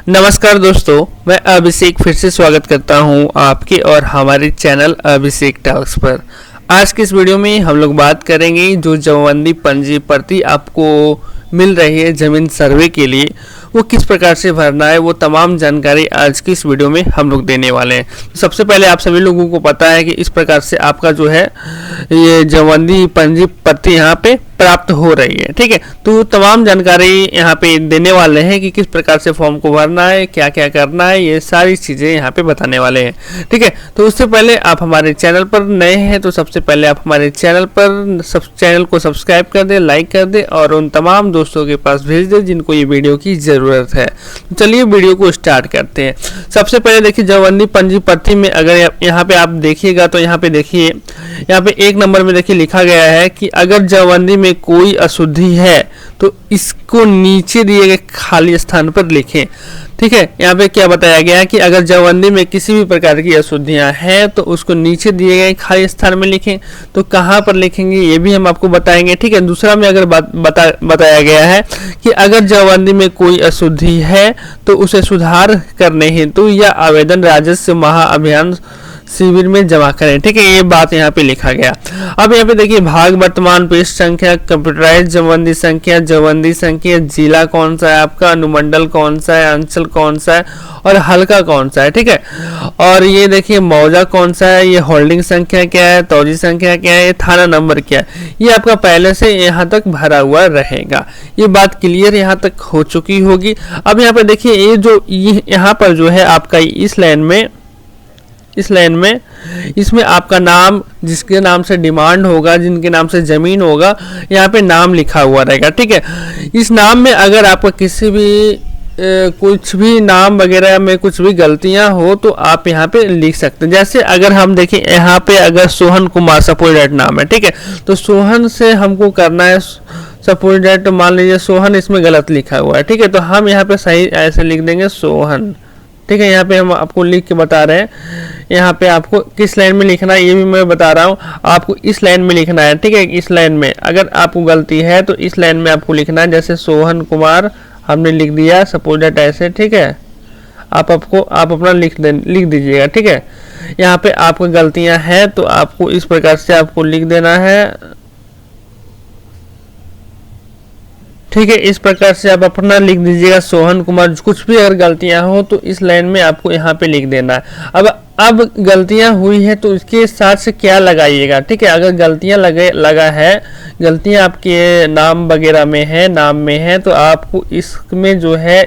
नमस्कार दोस्तों, मैं अभिषेक फिर से स्वागत करता हूं आपके और हमारे चैनल अभिषेक टॉक्स पर। आज के इस वीडियो में हम लोग बात करेंगे जो जमाबंदी पंजी प्रति आपको मिल रही है ज़मीन सर्वे के लिए, वो किस प्रकार से भरना है, वो तमाम जानकारी आज की इस वीडियो में हम लोग देने वाले हैं। तो सबसे पहले आप सभी लोगों को पता है कि इस प्रकार से आपका जो है ये जमाबंदी पंजी प्रति यहाँ पे प्राप्त हो रही है। ठीक है, तो तमाम जानकारी यहाँ पे देने वाले हैं कि किस प्रकार से फॉर्म को भरना है, क्या क्या करना है, ये सारी चीज़ें यहाँ पे बताने वाले हैं। ठीक है, तो उससे पहले आप हमारे चैनल पर नए हैं तो सबसे पहले आप हमारे चैनल को सब्सक्राइब कर दें, लाइक कर दें और उन तमाम दोस्तों के पास भेज दें जिनको ये वीडियो की ज़रूरत है। तो चलिए वीडियो को स्टार्ट करते हैं। सबसे पहले देखिए जमाबंदी पंजी प्रति में अगर यहाँ पे आप देखिएगा तो यहाँ पे देखिए, यहाँ पे 1 नंबर में देखिए लिखा गया है कि अगर जमाबंदी में कोई अशुद्धि है तो इसको नीचे दिए गए खाली स्थान पर लिखें। ठीक है, यहाँ पे क्या बताया गया है कि अगर जमाबंदी में किसी भी प्रकार की अशुद्धियां हैं तो उसको नीचे दिए गए खाली स्थान में लिखें। तो कहाँ पर लिखेंगे ये भी हम आपको बताएंगे। ठीक है, दूसरा में अगर बताया गया है कि अगर जमाबंदी में कोई अशुद्धि है तो उसे सुधार करने हेतु या आवेदन राजस्व महाअभियान शिविर में जमा करें। ठीक है, ये बात यहाँ पे लिखा गया। अब यहाँ पे देखिए भाग, वर्तमान पृष्ठ संख्या, कंप्यूटराइज जमाबंदी संख्या, जिला कौन सा है आपका, अनुमंडल कौन सा है, अंचल कौन सा है और हल्का कौन सा है। ठीक है, और ये देखिए मौजा कौन सा है, ये होल्डिंग संख्या क्या है, तौजी संख्या क्या है, ये थाना नंबर क्या है, ये आपका पहले से यहाँ तक भरा हुआ रहेगा। ये बात क्लियर यहाँ तक हो चुकी होगी। अब यहाँ पे देखिए ये जो यहाँ पर जो है आपका इस लाइन में इसमें आपका नाम, जिसके नाम से डिमांड होगा, जिनके नाम से ज़मीन होगा, यहाँ पे नाम लिखा हुआ रहेगा। ठीक है, इस नाम में अगर आपका किसी भी कुछ भी नाम वगैरह में कुछ भी गलतियां हो तो आप यहाँ पे लिख सकते हैं। जैसे अगर हम देखें यहाँ पे अगर सोहन कुमार सपोज दैट नाम है, ठीक है, तो सोहन से हमको करना है सपोज दैट, तो मान लीजिए सोहन इसमें गलत लिखा हुआ है। ठीक है, तो हम यहाँ पे सही ऐसे लिख देंगे सोहन। ठीक है, यहाँ पे हम आपको लिख के बता रहे हैं, यहाँ पे आपको किस लाइन में लिखना है ये भी मैं बता रहा हूँ, आपको इस लाइन में लिखना है। ठीक है, इस लाइन में अगर आपको गलती है तो इस लाइन में आपको लिखना है। जैसे सोहन कुमार हमने लिख दिया सपोज दैट ऐसे। ठीक है, आप अपना लिख दीजिएगा। ठीक है, यहाँ पे आपको गलतियाँ हैं तो आपको इस प्रकार से आपको लिख देना है। ठीक है, इस प्रकार से आप अपना लिख दीजिएगा सोहन कुमार। कुछ भी अगर गलतियां हो तो इस लाइन में आपको यहाँ पे लिख देना है। अब गलतियां हुई है तो इसके साथ से क्या लगाइएगा। ठीक है, अगर गलतियां गलतियां आपके नाम वगैरह में है, नाम में है, तो आपको इसमें जो है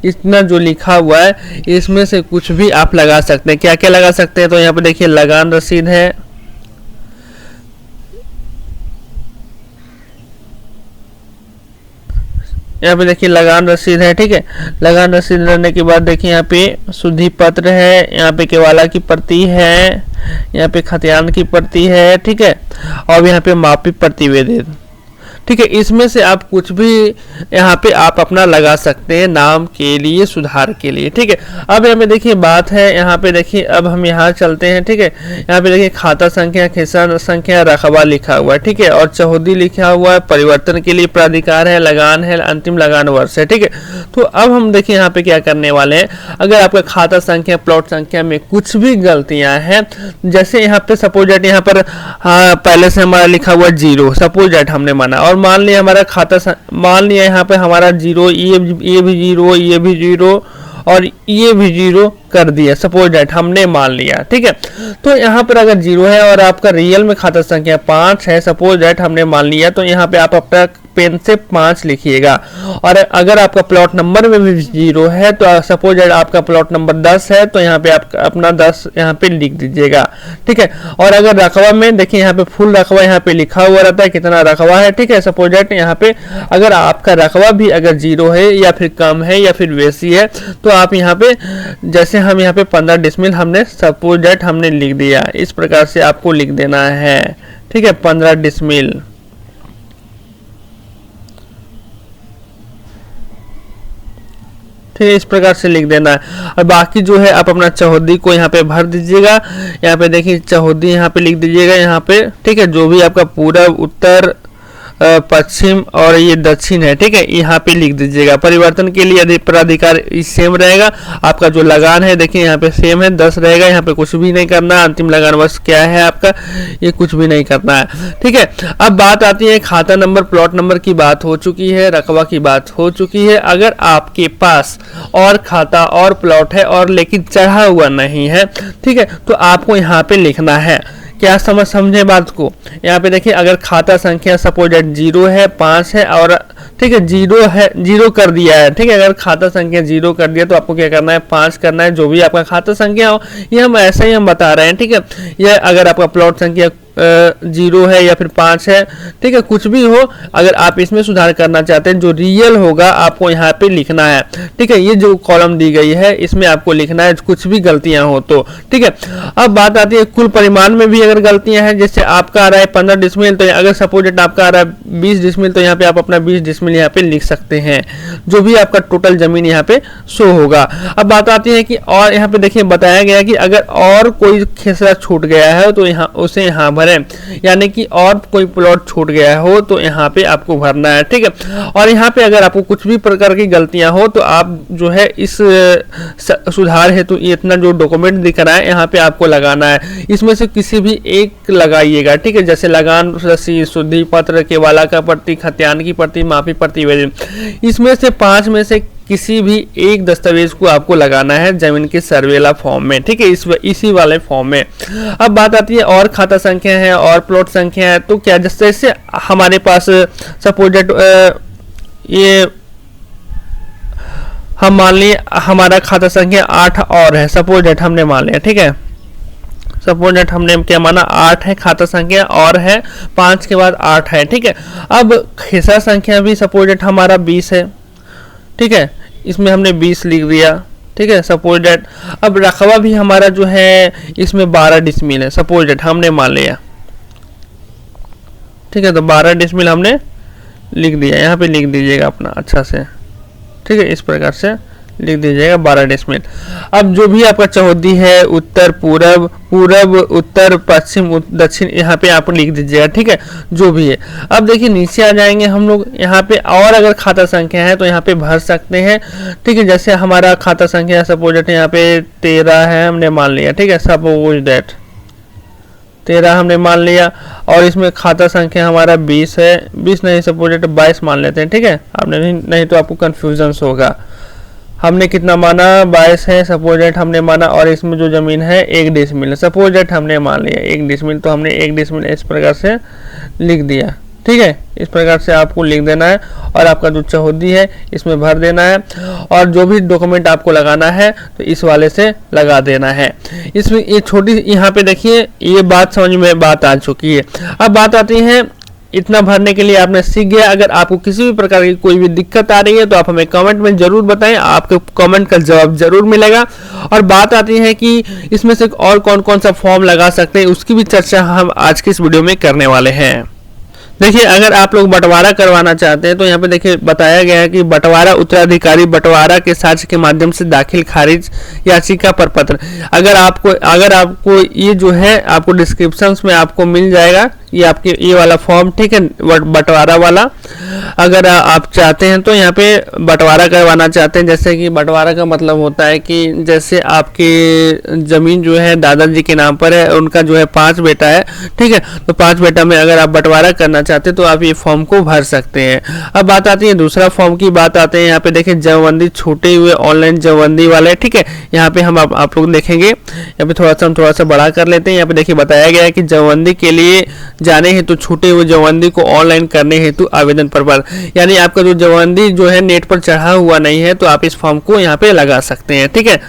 इतना जो लिखा हुआ है इसमें से कुछ भी आप लगा सकते हैं। क्या क्या लगा सकते हैं, तो यहाँ पे देखिए लगान रसीद है, यहाँ पे देखिए लगान रसीद है। ठीक है, लगान रसीद रहने के बाद देखिए यहाँ पे शुद्धि पत्र है, यहाँ पे केवाला की प्रति है, यहाँ पे खतियान की प्रति है। ठीक है, और यहाँ पे मापी प्रतिवेदित। ठीक है, इसमें से आप कुछ भी यहाँ पे आप अपना लगा सकते हैं नाम के लिए, सुधार के लिए। ठीक है, अब यहाँ पे देखिए बात है, यहाँ पे देखिए अब हम यहाँ चलते हैं। ठीक है, यहाँ पे देखिए खाता संख्या, खिस्सा संख्या, रकबा लिखा हुआ है। ठीक है, और चौहदी लिखा हुआ है, परिवर्तन के लिए प्राधिकार है, लगान है, अंतिम लगान वर्ष है। ठीक है, तो अब हम देखिए यहाँ पे क्या करने वाले हैं। अगर आपका खाता संख्या, प्लॉट संख्या में कुछ भी गलतियां हैं, जैसे यहाँ पे सपोज दैट यहाँ पर पहले से हमारा लिखा हुआ 0, सपोज दैट हमने माना, और मान लिया हमारा मान लिया यहाँ पे हमारा 0, ये भी 0, ये भी 0 और ये भी 0 कर दिया, सपोज दैट हमने मान लिया। ठीक है, तो यहाँ पर अगर 0 है और आपका रियल में खाता संख्या 5 है, सपोज दैट हमने मान लिया, तो यहाँ पे आप अपना पेन से 5 लिखिएगा। और अगर आपका प्लॉट नंबर में भी 0 है तो सपोज दैट आपका प्लॉट नंबर 10 है, तो यहाँ पे आप अपना 10 यहाँ पे लिख दीजिएगा। ठीक है, और अगर रकबा में देखिए यहाँ पे फुल रकबा यहाँ पे लिखा हुआ रहता है, कितना रकबा है। ठीक है, सपोज दैट यहाँ पे अगर आपका रकबा भी अगर 0 है या फिर कम है या फिर वैसी है तो आप यहाँ पे, जैसे हम यहाँ पे 15 डिसमिल हमने सपोज दैट हमने लिख दिया, इस प्रकार से आपको लिख देना है। ठीक है, 15 डिसमिल। ठीक है, इस प्रकार से लिख देना है। और बाकी जो है आप अपना चौहदी को यहाँ पे भर दीजिएगा। यहाँ पे देखिए चौहदी यहाँ पे लिख दीजिएगा यहाँ पे। ठीक है, जो भी आपका पूरा उत्तर पश्चिम और ये दक्षिण है, ठीक है, यहाँ पे लिख दीजिएगा। परिवर्तन के लिए अधिकार सेम रहेगा। आपका जो लगान है देखिए यहाँ पे सेम है, 10 रहेगा। यहाँ पे कुछ भी नहीं करना, अंतिम लगान वर्ष क्या है आपका, ये कुछ भी नहीं करना है, ठीक है। अब बात आती है खाता नंबर, प्लॉट नंबर की बात हो चुकी है, रकबा की बात हो चुकी है। अगर आपके पास और खाता और प्लॉट है और लेकिन चढ़ा हुआ नहीं है, ठीक है, तो आपको यहाँ पे लिखना है। क्या समझे बात को। यहाँ पे देखिए अगर खाता संख्या सपोज 0 है, 5 है और ठीक है 0 है, 0 कर दिया है, ठीक है। अगर खाता संख्या 0 कर दिया तो आपको क्या करना है, 5 करना है। जो भी आपका खाता संख्या हो, ये हम ऐसा ही हम बता रहे हैं, ठीक है। यह अगर आपका प्लॉट संख्या 0 है या फिर 5 है, ठीक है, कुछ भी हो, अगर आप इसमें सुधार करना चाहते हैं, जो रियल होगा आपको यहाँ पे लिखना है, ठीक है। ये जो कॉलम दी गई है इसमें आपको लिखना है, कुछ भी गलतियां हो तो, ठीक है। अब बात आती है कुल परिमाण में भी अगर गलतियां हैं, जैसे आपका आ रहा है 15 डिसमिल, तो अगर सपोज आपका आ रहा है 20 डिसमिल, तो यहाँ पे आप अपना 20 डिसमिल यहाँ पे लिख सकते हैं, जो भी आपका टोटल जमीन यहाँ पे शो होगा। अब बात आती है कि और यहाँ पे देखिए बताया गया कि अगर और कोई खेसरा छूट गया है तो यहाँ उसे यहाँ भरें, यानी कि और कोई प्लॉट छूट गया हो तो यहाँ पे आपको भरना है, ठीक है। और यहाँ पे अगर आपको कुछ भी प्रकार की गलतियां हो तो आप जो है इस सुधार हेतु इतना जो डॉक्यूमेंट दिख रहा है यहाँ पे आपको लगाना है। इसमें से किसी भी एक लगाइएगा, ठीक है, जैसे लगान रसीद, शुद्धि पत्र, केवाला का प्रति, खतियान की प्रति, माफी प्रति, इसमें से 5 में से किसी भी एक दस्तावेज को आपको लगाना है जमीन के सर्वेला फॉर्म में, ठीक है, इसी वाले फॉर्म में। अब बात आती है और खाता संख्या है और प्लॉट संख्या है, तो क्या जैसे हमारे पास सपोज ये हम मान लिए हमारा खाता संख्या 8 और है, सपोज हमने मान लिया, ठीक है, सपोज हमने क्या माना 8 है खाता संख्या और है, 5 के बाद 8 है, ठीक है। अब हिस्सा संख्या भी सपोज हमारा 20 है, ठीक है, इसमें हमने 20 लिख दिया, ठीक है, सपोज डेट। अब रकबा भी हमारा जो है इसमें 12 डिसमिल है, सपोज डेट हमने मान लिया, ठीक है, तो 12 डिसमिल हमने लिख दिया, यहाँ पे लिख दीजिएगा अपना अच्छा से, ठीक है, इस प्रकार से लिख दीजिएगा 12 डिसमिल। अब जो भी आपका चौहद्दी है, उत्तर पूरब, पूरब उत्तर पश्चिम दक्षिण, यहाँ पे आप लिख दीजिएगा, ठीक है, जो भी है। अब देखिए नीचे आ जाएंगे हम लोग, यहाँ पे और अगर खाता संख्या है तो यहाँ पे भर सकते हैं, ठीक है। जैसे हमारा खाता संख्या सपोज डेट यहाँ पे 13 है, हमने मान लिया, ठीक है, सपोज डेट 13 हमने मान लिया, और इसमें खाता संख्या हमारा 20 है, 20 नहीं सपोज डेट 22 मान लेते हैं, ठीक है। आपने नहीं तो आपको कन्फ्यूजन होगा। हमने कितना माना 22 है, सपोज डेट हमने माना, और इसमें जो जमीन है 1 डिसमिल है, सपोज डेट हमने मान लिया 1 डिसमिल, तो हमने 1 डिसमिल इस प्रकार से लिख दिया, ठीक है। इस प्रकार से आपको लिख देना है और आपका जो चौहद्दी है इसमें भर देना है, और जो भी डॉक्यूमेंट आपको लगाना है तो इस वाले से लगा देना है। इसमें ये छोटी यहाँ पे देखिए ये बात समझ में बात आ चुकी है। अब बात आती है, इतना भरने के लिए आपने सीख गया। अगर आपको किसी भी प्रकार की कोई भी दिक्कत आ रही है तो आप हमें कमेंट में जरूर बताएं, आपके कमेंट का जवाब जरूर मिलेगा। और बात आती है कि इसमें से और कौन कौन सा फॉर्म लगा सकते हैं, उसकी भी चर्चा हम आज की इस वीडियो में करने वाले हैं। देखिए अगर आप लोग बंटवारा करवाना चाहते हैं तो यहाँ पे देखिए बताया गया है कि बंटवारा उत्तराधिकारी बंटवारा के साक्ष्य के माध्यम से दाखिल खारिज याचिका पर पत्र। अगर आपको ये जो है आपको डिस्क्रिप्शन में आपको मिल जाएगा ये आपके ये वाला फॉर्म, ठीक है, बंटवारा वाला। अगर आप चाहते हैं तो यहाँ पे बंटवारा करवाना चाहते हैं, जैसे कि बंटवारा का मतलब होता है कि जैसे आपकी जमीन जो है दादाजी के नाम पर है, उनका जो है 5 बेटा है, ठीक है, तो 5 बेटा में अगर आप बंटवारा करना चाहते हैं तो आप ये फॉर्म को भर सकते हैं। अब बात आती है दूसरा फॉर्म की, बात आते हैं यहाँ पे देखिए जमाबंदी छूटे हुए ऑनलाइन जमाबंदी वाले, ठीक है। यहाँ पे हम आप लोग देखेंगे, यहाँ पे थोड़ा सा बड़ा कर लेते हैं। यहाँ पे देखिए बताया गया है कि जमाबंदी के लिए जाने हेतु छूटे हुए जमाबंदी को ऑनलाइन करने हेतु आवेदन पर, यानी आपका जो जमाबंदी जो है नेट पर चढ़ा हुआ नहीं है तो आप इस फॉर्म को यहाँ पे लगा सकते हैं, ठीक है।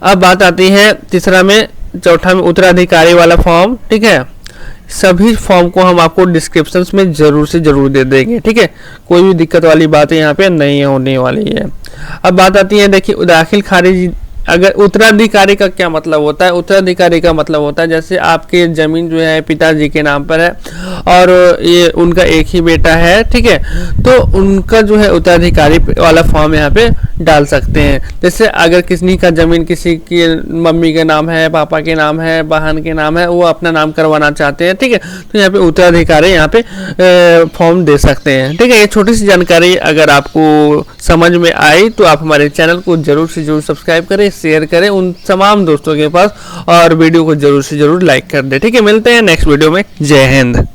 अब बात आती है तीसरा में, चौथा में उत्तराधिकारी वाला फॉर्म, ठीक है। सभी फॉर्म को हम आपको डिस्क्रिप्शन में जरूर से जरूर दे देंगे, ठीक है, कोई भी दिक्कत वाली बातें यहाँ पे नहीं होने वाली है। अब बात आती है देखिए दाखिल खारिज अगर उत्तराधिकारी का क्या मतलब होता है, उत्तराधिकारी का मतलब होता है जैसे आपके जमीन जो है पिताजी के नाम पर है और ये उनका एक ही बेटा है, ठीक है, तो उनका जो है उत्तराधिकारी वाला फॉर्म यहाँ पे डाल सकते हैं। जैसे अगर किसी का जमीन किसी की मम्मी के नाम है, पापा के नाम है, बहन के नाम है, वो अपना नाम करवाना चाहते हैं, ठीक है, तो यहाँ पे उत्तराधिकारी यहाँ पे फॉर्म दे सकते हैं, ठीक है। ये छोटी सी जानकारी अगर आपको समझ में आई तो आप हमारे चैनल को जरूर से जरूर सब्सक्राइब करें, शेयर करें उन तमाम दोस्तों के पास और वीडियो को जरूर से जरूर लाइक कर दें, ठीक है। मिलते हैं नेक्स्ट वीडियो में। जय हिंद।